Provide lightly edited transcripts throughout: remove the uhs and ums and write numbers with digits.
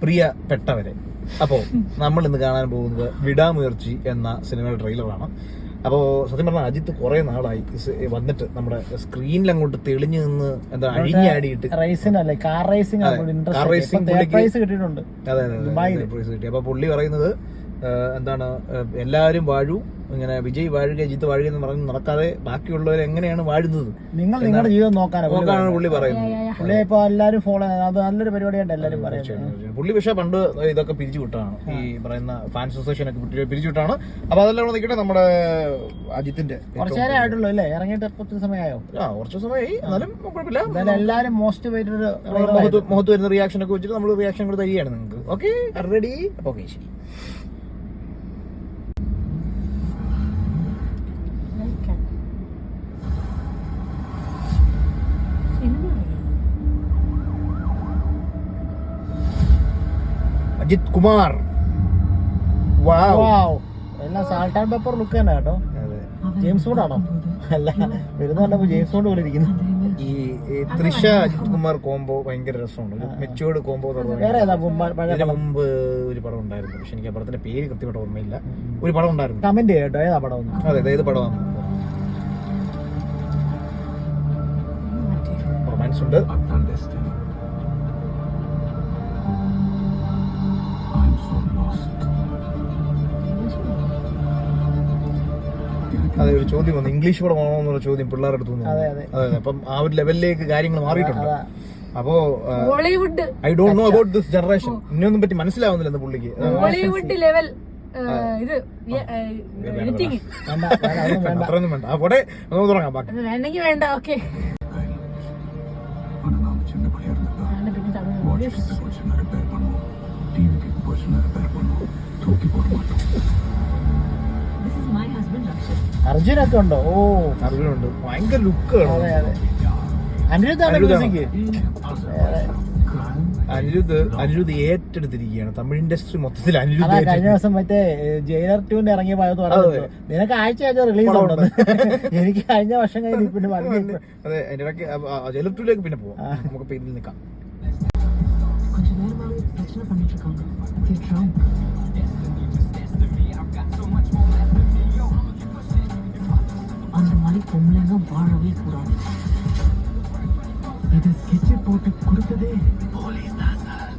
പ്രിയപ്പെട്ടവരെ. അപ്പോൾ നമ്മൾ ഇന്ന് കാണാൻ പോകുന്നത് വിടാമുയർച്ചി എന്ന സിനിമയുടെ ട്രെയിലറാണ്. അപ്പോൾ സത്യം പറഞ്ഞാൽ അജിത്ത് കുറെ നാളായി വന്നിട്ട് നമ്മുടെ സ്ക്രീനിൽ അങ്ങോട്ട് തെളിഞ്ഞു നിന്ന് എന്താ അഴിഞ്ഞാടിയിട്ട് കാർ റേസിംഗ് കിട്ടിയിട്ടുണ്ട്. അതെ പ്രൈസ് കിട്ടി. അപ്പൊ പുള്ളി പറയുന്നത് എന്താണ്, എല്ലാവരും വാഴൂ, ഇങ്ങനെ വിജയ് വാഴുക അജിത്ത് വാഴുക എന്ന് പറഞ്ഞ് നടക്കാതെ ബാക്കിയുള്ളവർ എങ്ങനെയാണ് വാഴുന്നത്, നിങ്ങൾ നിങ്ങളുടെ ജീവിതം നോക്കാനാണ് പുള്ളി പറയുന്നത്. പുള്ളി ഇപ്പൊ എല്ലാവരും ഫോളോ അത് നല്ലൊരു പരിപാടിയായിട്ട് എല്ലാവരും പറയുന്നത്. പുള്ളി പക്ഷെ പണ്ട് ഇതൊക്കെ പിരിച്ചുവിട്ടാണ്, ഈ പറയുന്ന ഫാൻസ് അസോസിയേഷൻ ഒക്കെ പിരിച്ചുവിട്ടാണ്. അപ്പൊ അതെല്ലാം നിൽക്കട്ടെ, നമ്മുടെ അജിത്തിന്റെ കുറച്ചു നേരം ആയിട്ടുള്ളൂ അല്ലേ ഇറങ്ങിയിട്ട്? എപ്പോ സമയമായോ? കുറച്ചു സമയമായി, എന്നാലും കുഴപ്പമില്ല. എല്ലാരും മോസ്റ്റ് വെയിറ്റഡ് മുഖത്ത് വരുന്ന റിയാക്ഷൻ ഒക്കെ വെച്ചിട്ട് നമ്മൾ റിയാക്ഷൻ കൂടെ തരികയാണ് നിങ്ങൾക്ക്. Okay, ready? ഓക്കെ, ശരി. അജിത് കുമാർ, എല്ലാം സാൾട്ട് ആൻഡ് പെപ്പർ ലുക്ക് തന്നെ കേട്ടോ. ജെയിംസ് ബോണ്ട് ആണോ? അല്ല, വരുന്ന ജെയിംസ് ബോണ്ട് പോലെ ഇരിക്കുന്നു. ഈ തൃഷ അജിത് കുമാർ കോംബോ ഭയങ്കര രസമുണ്ട്, മെച്ചുവേർഡ് കോംബോ. മുമ്പ് ഒരു പടം ഉണ്ടായിരുന്നു, പക്ഷെ എനിക്ക് ആ പടത്തിന്റെ പേര് കൃത്യമായിട്ട് ഓർമ്മയില്ല. ഒരു പടം ഉണ്ടായിരുന്നു, കമന്റ് കേട്ടോ ഏതാ പടം? അതെ, ഏത് പടമാണ്? റൊമാൻസ് ഉണ്ട്. അതെ, ഒരു ചോദ്യം വന്നു, ഇംഗ്ലീഷ് പടമാണോ എന്നുള്ള ചോദ്യം പിള്ളേരുടെ അടുത്ത് നിന്ന്. അതെ, അപ്പം ആ ഒരു ലെവലിലേക്ക് കാര്യങ്ങൾ മാറിയിട്ടുണ്ട്. അപ്പോ I don't know about this generation, ഇനിയൊന്നും പറ്റി മനസ്സിലാവുന്നില്ല പുള്ളിക്ക്. അത്രയൊന്നും വേണ്ട, പോട്ടെ, നമുക്ക് തുടങ്ങാം. ബാക്കി വേണ്ട. ഓക്കെ, അർജുനൊക്കെ ഉണ്ടോ? ഓ, അർജുനുണ്ട്, ഭയങ്കര ലുക്ക്. അനിരുദ്ധ് ഏറ്റെടുത്തിരിക്കുകയാണ് തമിഴ് ഇൻഡസ്ട്രി മൊത്തത്തിൽ. അനിരുദ്ധ കഴിഞ്ഞ ദിവസം മറ്റേ ജയിലർ 2 ഇറങ്ങിയപ്പോ നിനക്ക് ആഴ്ച റിലീസ് ഉണ്ടെന്ന്. എനിക്ക് കഴിഞ്ഞ വർഷം കഴിഞ്ഞ് പിന്നെ അതെ, അതിന്റെ ഇടയ്ക്ക് ജയിലർ 2 പിന്നെ പോവാം, നമുക്ക് പേരിൽ നിൽക്കാം. அந்த மாதிரி பொம்பளைங்க வாழவே கூடாது. இது ஸ்கெட்ச் போட்டு கொடுத்ததே போலீஸ் தான் சார்.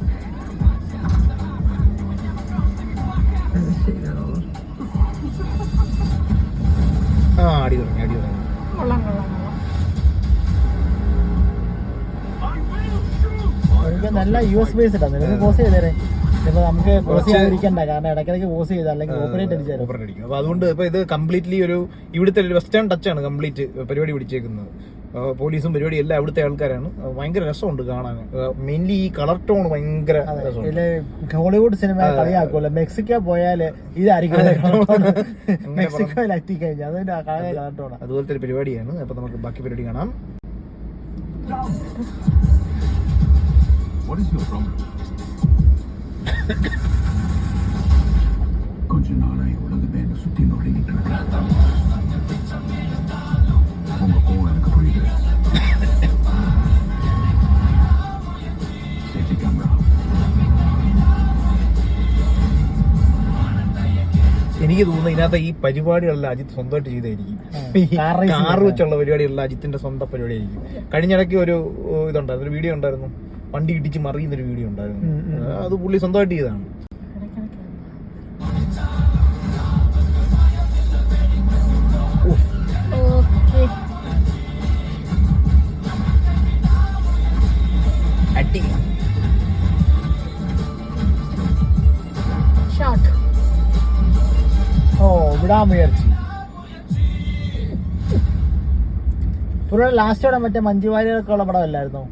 അടി തുടങ്ങി. എനിക്ക് നല്ല US ബേസ് ഇട്ടാ, നിനക്ക് പോസ് ചെയ്തേരെ. ഇപ്പൊ നമുക്ക് പോസ് ചെയ്യാതിരിക്കണ്ട, കാരണം ഇടയ്ക്കിടയ്ക്ക് പോസ് ചെയ്ത് അല്ലെങ്കിൽ ഓപ്പറേറ്റ് അടിച്ചാലും. അപ്പൊ അതുകൊണ്ട് ഇപ്പൊ ഇത് കംപ്ലീറ്റ്ലി ഒരു ഇവിടുത്തെ ഒരു വെസ്റ്റേൺ ടച്ചാണ് കംപ്ലീറ്റ് പരിപാടി പിടിച്ചേക്കുന്നത്. പോലീസും പരിപാടി എല്ലാം അവിടുത്തെ ആൾക്കാരാണ്. ഭയങ്കര രസമുണ്ട് കാണാൻ. മെയിൻലി ഈ കളർ ടോൺ ഭയങ്കര രസമുണ്ട്. ഹോളിവുഡ് സിനിമ കളിയാക്കുമല്ലോ, മെക്സിക്കോ പോയാല് ഇതായിരിക്കും മെക്സിക്കോയിൽ എത്തി കഴിഞ്ഞാൽ അതിന്റെ കളർ ടോൺ അതുപോലത്തെ ഒരു പരിപാടിയാണ്. അപ്പൊ നമുക്ക് ബാക്കി പരിപാടി കാണാം. கொஞ்ச நாளாய் உலகத்தை என்ன சுத்தி நோடிக்கிட்டு இருக்கேன். உங்க கோவம் எனக்கு புரியுது. Safety camera. എനിക്ക് തോന്നുന്നു ഇതിനകത്ത് ഈ പരിപാടികളെല്ലാം അജിത്ത് സ്വന്തമായിട്ട് ചെയ്തായിരിക്കും. കാറ് വെച്ചുള്ള പരിപാടികളെല്ലാം അജിത്തിന്റെ സ്വന്തം പരിപാടിയായിരിക്കും. കഴിഞ്ഞിടയ്ക്ക് ഒരു ഇതുണ്ടായിരുന്നു, ഒരു വീഡിയോ ഉണ്ടായിരുന്നു, വണ്ടി ഇടിച്ച് മറിയുന്നൊരു വീഡിയോ ഉണ്ടായിരുന്നു. അത് പുള്ളി സ്വന്തമായിട്ട് ചെയ്തതാണ്. ഓ, വിടാമുയർച്ചി. പുള്ളിയുടെ ലാസ്റ്റോടെ മറ്റേ മഞ്ജു വാര്യരൊക്കെ ഉള്ള പടം അല്ലായിരുന്നോ?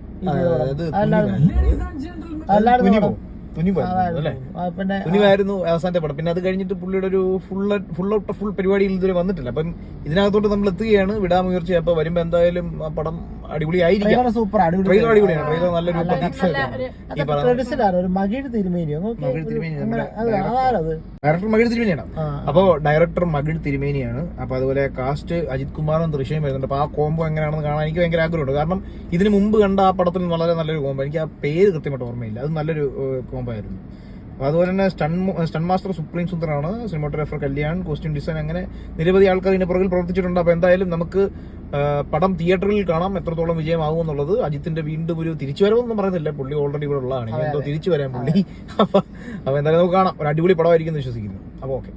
തുനിവായിരുന്നു അവസാനത്തെ പടം. പിന്നെ അത് കഴിഞ്ഞിട്ട് പുള്ളിയുടെ ഒരു ഫുൾ പരിപാടിയിൽ ഇതുവരെ വന്നിട്ടില്ല. അപ്പം ഇതിനകത്തോട്ട് നമ്മൾ എത്തുകയാണ്, വിടാമുയർച്ചി. അപ്പൊ വരുമ്പോ എന്തായാലും ആ പടം അടിപൊളിയായിരിക്കും. സൂപ്പർ ട്രെയിലർ അടിപൊളിയാണ്. ട്രെയിലർ നല്ലൊരു പ്രതീക്ഷ ഒരു മകിഴ് തിരുമേനിയോ ഡയറക്ടർ മകിഴ് തിരുമേനിയാണ്. അപ്പോ ഡയറക്ടർ മകിഴ് തിരുമേനിയാണ്. അപ്പൊ അതുപോലെ കാസ്റ്റ് അജിത് കുമാറും തൃശ്ശയും വരുന്നുണ്ട്. അപ്പൊ ആ കോംബോ എങ്ങനെയാണെന്ന് കാണാൻ എനിക്ക് ഭയങ്കര ആഗ്രഹമുണ്ട്. കാരണം ഇതിന് മുമ്പ് കണ്ട ആ പടത്തിൽ വളരെ നല്ലൊരു കോംബോ. എനിക്ക് ആ പേര് കൃത്യമായിട്ട് ഓർമ്മയില്ല. അത് നല്ലൊരു കോംബോ ആയിരുന്നു. അതുപോലെ തന്നെ സ്റ്റൺ മാസ്റ്റർ സുപ്രീം സുന്ദറാണ്, സിനിമാറ്റോഗ്രാഫർ കല്യാൺ, കോസ്റ്റ്യൂം ഡിസൈൻ, അങ്ങനെ നിരവധി ആൾക്കാർ ഇതിന്റെ പുറകിൽ പ്രവർത്തിച്ചിട്ടുണ്ട്. അപ്പൊ എന്തായാലും നമുക്ക് പടം തിയേറ്ററിൽ കാണാം. എത്രത്തോളം വിജയമാകും എന്നുള്ളത്. അജിത്തിന്റെ വീണ്ടും ഒരു തിരിച്ചുവരവൊന്നും പറയുന്നില്ല, പുള്ളി ഓൾറെഡി ഇവിടെ ഉള്ളതാണ്. ഇനി എന്തോ തിരിച്ചു വരാൻ പുള്ളി. അപ്പൊ എന്തായാലും നമുക്ക് കാണാം. ഒരു അടിപൊളി പടമായിരിക്കും എന്ന് വിശ്വസിക്കുന്നു. അപ്പൊ ഓക്കെ.